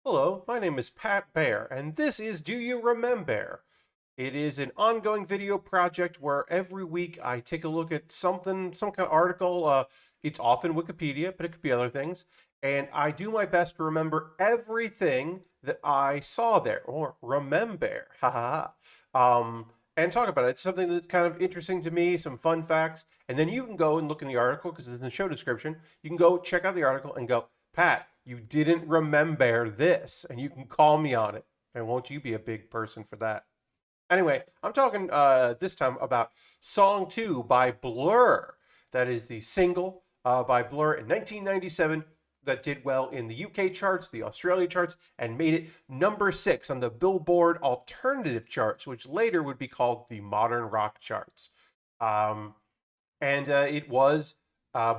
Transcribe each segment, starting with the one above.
Hello, my name is Pat Bear, and this is Do You Remembaer? It is an ongoing video project where every week I take a look at something, some kind of article. It's often Wikipedia, but it could be other things. And I do my best to remember everything that I saw there, or remember, ha ha ha. And talk about it. It's something that's kind of interesting to me, some fun facts. And then you can go and look in the article because it's in the show description. You can go check out the article and go, Pat, you didn't remember this, and you can call me on it. And won't you be a big person for that? Anyway, I'm talking this time about Song 2 by Blur. That is the single by Blur in 1997 that did well in the UK charts, the Australia charts, and made it number 6 on the Billboard Alternative charts, which later would be called the Modern Rock charts. Um, and it was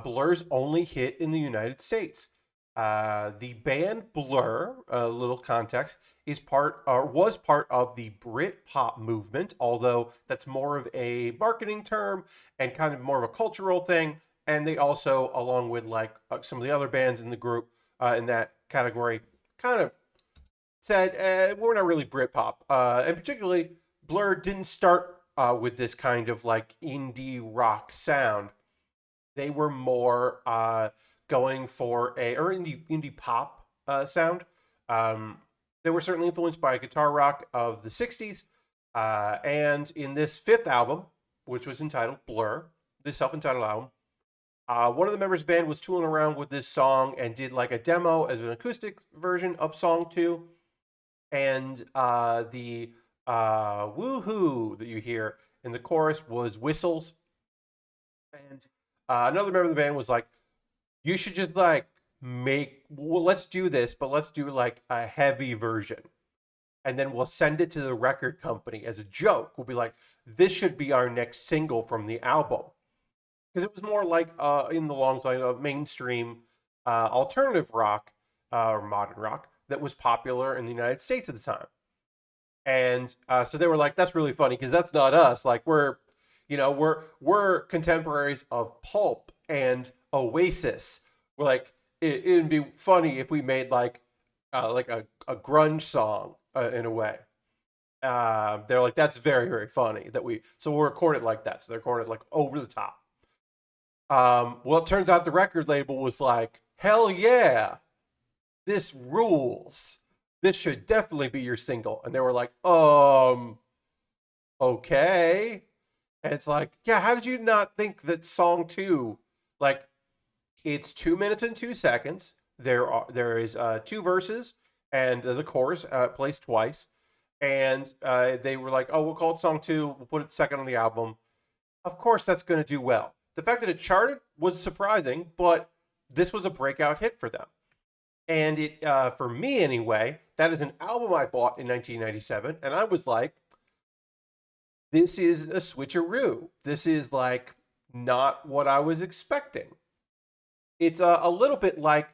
Blur's only hit in the United States. The band Blur, a little context, is part or was part of the Britpop movement, although that's more of a marketing term and kind of more of a cultural thing. And they also, along with like some of the other bands in the group in that category, kind of said we're not really Britpop. And particularly, Blur didn't start with this kind of like indie rock sound. They were more going for a or indie pop sound. Um, they were certainly influenced by guitar rock of the '60s, and in this fifth album, which was entitled Blur, this self-entitled album, one of the members of the band was tooling around with this song and did like a demo as an acoustic version of Song 2, and the woohoo that you hear in the chorus was whistles, and another member of the band was like, you should just like well, let's do this, but let's do like a heavy version. And then we'll send it to the record company as a joke. We'll be like, this should be our next single from the album. Because it was more like in the long line of mainstream alternative rock or modern rock that was popular in the United States at the time. And so they were like, that's really funny because that's not us. Like we're contemporaries of Pulp and Oasis. We're like it'd be funny if we made like a grunge song in a way. They're like that's very very funny that we'll record it like that. So they recorded like over the top. Well, it turns out the record label was like, hell yeah, this rules. This should definitely be your single. And they were like, okay. And it's like, yeah, how did you not think that Song 2, like, it's 2 minutes and 2 seconds. There is two verses and the chorus plays twice. And they were like, oh, we'll call it Song 2. We'll put it second on the album. Of course, that's going to do well. The fact that it charted was surprising, but this was a breakout hit for them. And it, for me anyway, that is an album I bought in 1997, and I was like, this is a switcheroo. This is like not what I was expecting. It's a little bit like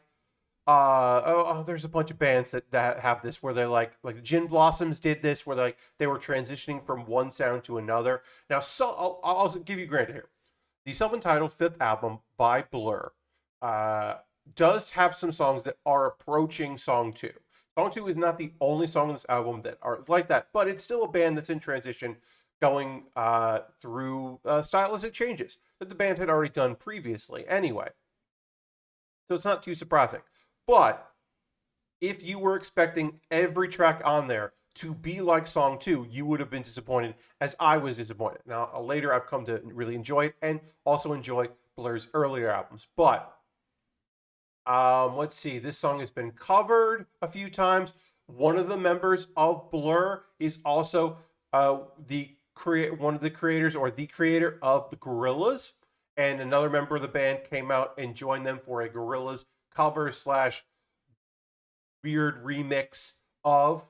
there's a bunch of bands that have this where they're like the Gin Blossoms did this where they were transitioning from one sound to another. Now, so I'll give you granted here. The self-entitled fifth album by Blur uh, does have some songs that are approaching Song 2. Song 2 is not the only song on this album that are like that, but it's still a band that's in transition going through stylistic changes that the band had already done previously anyway. So it's not too surprising. But if you were expecting every track on there to be like Song 2, you would have been disappointed, as I was disappointed. Now, later I've come to really enjoy it and also enjoy Blur's earlier albums. But let's see, this song has been covered a few times. One of the members of Blur is also one of the creators or the creator of the Gorillaz, and another member of the band came out and joined them for a Gorillaz cover slash weird remix of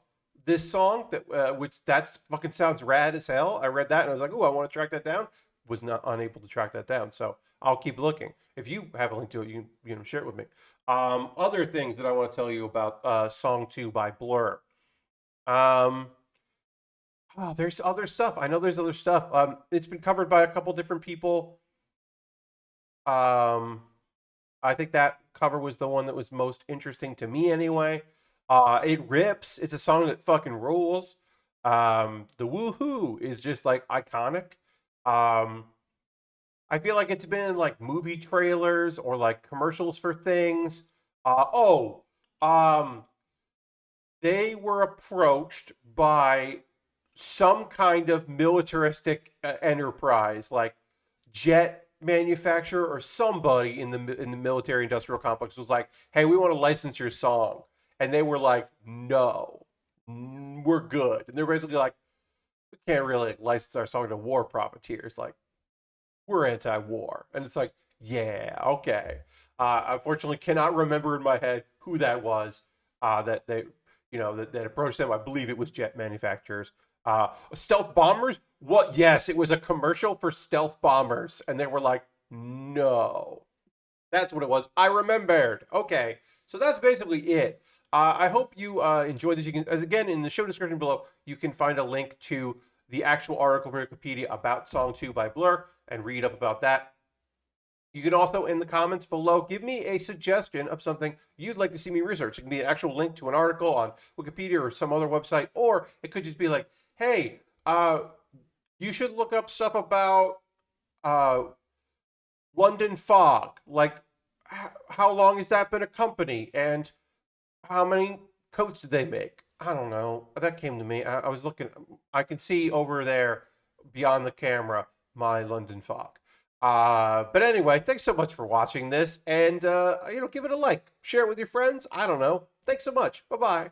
this song that which that's fucking sounds rad as hell. I read that and I was like, oh, I want to track that down. Was not unable to track that down, so I'll keep looking. If you have a link to it, you share it with me. Other things that I want to tell you about Song 2 by Blur. Um, oh, there's other stuff. I know there's other stuff. It's been covered by a couple different people. Um, I think that cover was the one that was most interesting to me anyway. It rips. It's a song that fucking rules. The woohoo is just like iconic. Um, I feel like it's been like movie trailers or like commercials for things. Oh, um, they were approached by some kind of militaristic enterprise, like jet manufacturer or somebody in the military industrial complex was like, "Hey, we want to license your song," and they were like, "No, we're good." And they're basically like, "We can't really license our song to war profiteers. Like, we're anti-war," and it's like, yeah, okay. Unfortunately, cannot remember in my head who that was. That they, that approached them. I believe it was jet manufacturers. Stealth bombers. What? Yes, it was a commercial for stealth bombers, and they were like, no. That's what it was. I remembered. Okay, so that's basically it. I hope you enjoyed this. You can, as again, in the show description below, you can find a link to the actual article from Wikipedia about Song 2 by Blur and read up about that. You can also, in the comments below, give me a suggestion of something you'd like to see me research. It can be an actual link to an article on Wikipedia or some other website, or it could just be like, hey, you should look up stuff about uh, London Fog. Like, how long has that been a company? And how many coats did they make? I don't know. That came to me. I was looking. I can see over there beyond the camera my London Fog. But anyway, thanks so much for watching this, and give it a like, share it with your friends. I don't know. Thanks so much. Bye bye.